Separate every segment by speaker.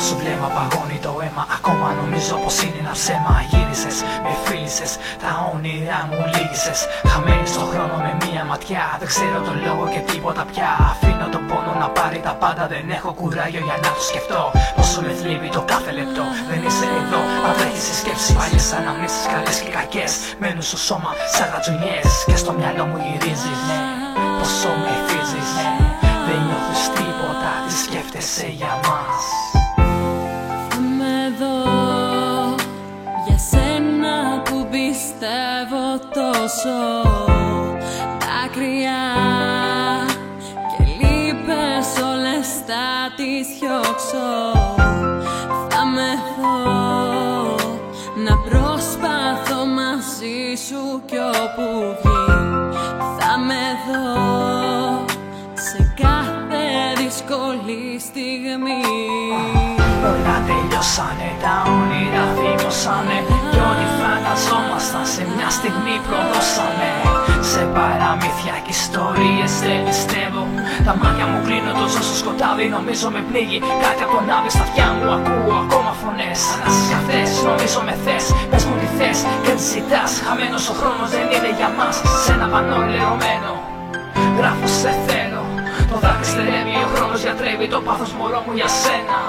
Speaker 1: σου βλέμμα παγώνει το αίμα. Ακόμα νομίζω πως είναι ένα ψέμα. Γύρισες, με φίλησες, τα όνειρά μου λύγησες. Χαμένη στον χρόνο με μία ματιά. Δεν ξέρω τον λόγο και τίποτα πια. Αφήνω τον πόνο να πάρει τα πάντα. Δεν έχω κουράγιο για να το σκεφτώ. Πόσο με θλίβει το κάθε λεπτό. Δεν είσαι εδώ, μα τρέχεις οι σκέψεις. Παλιές αναμνήσεις, καλές και κακές. Μένουν στο σώμα σαν ρατζουνιές. Και στο μυαλό μου γυρίζει, ναι, πόσο με φύζεις, ναι. Δεν νιώθεις τίποτα, τι σκέφτεσαι για μας.
Speaker 2: Θα με δω για σένα που πιστεύω τόσο. Δάκρυα και λύπες όλες θα τις διώξω. Θα με δω να προσπαθώ μαζί σου κι όπου βγει. Θα με δω σε κάθε δύσκολη στιγμή.
Speaker 1: Όλα τελειώσανε, τα όνειρα θύμωσανε. Κι ό,τι φανταζόμασταν σε μια στιγμή προδώσαμε. Σε παραμύθια κι ιστορίες δεν πιστεύω. Τα μάτια μου κλείνω, το ζω στο σκοτάδι. Νομίζω με πνίγει κάτι από τον άβη. Στα αυτιά μου ακούω ακόμα φωνές. Ανάσεις κι αυτές, νομίζω με θες. Πες μου τι θες και τι ζητάς. Χαμένος ο χρόνος δεν είναι για μας. Σε ένα πανό λερωμένο γράφω σε θέλω. Το δάκρυ στερεύει, ο χρόνος γιατρεύει. Το πάθος μωρό μου για σένα.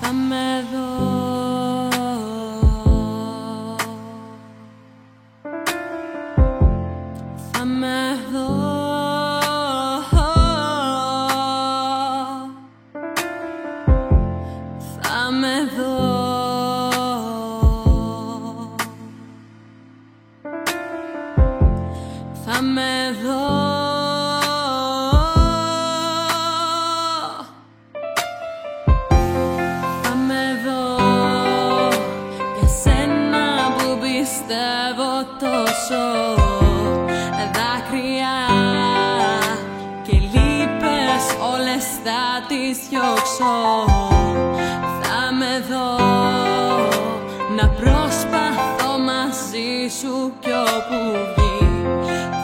Speaker 2: Θα με δω. Θα με δω. Θα με δω. Θα με δω. Θα με δω για σένα που πιστεύω τόσο. Δάκρυα και λύπες όλες θα τις διώξω. Θα με δω να προσπαθώ μαζί σου κι όπου βγει.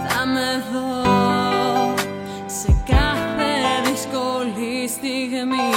Speaker 2: Θα με δω σε κάθε δύσκολη στιγμή.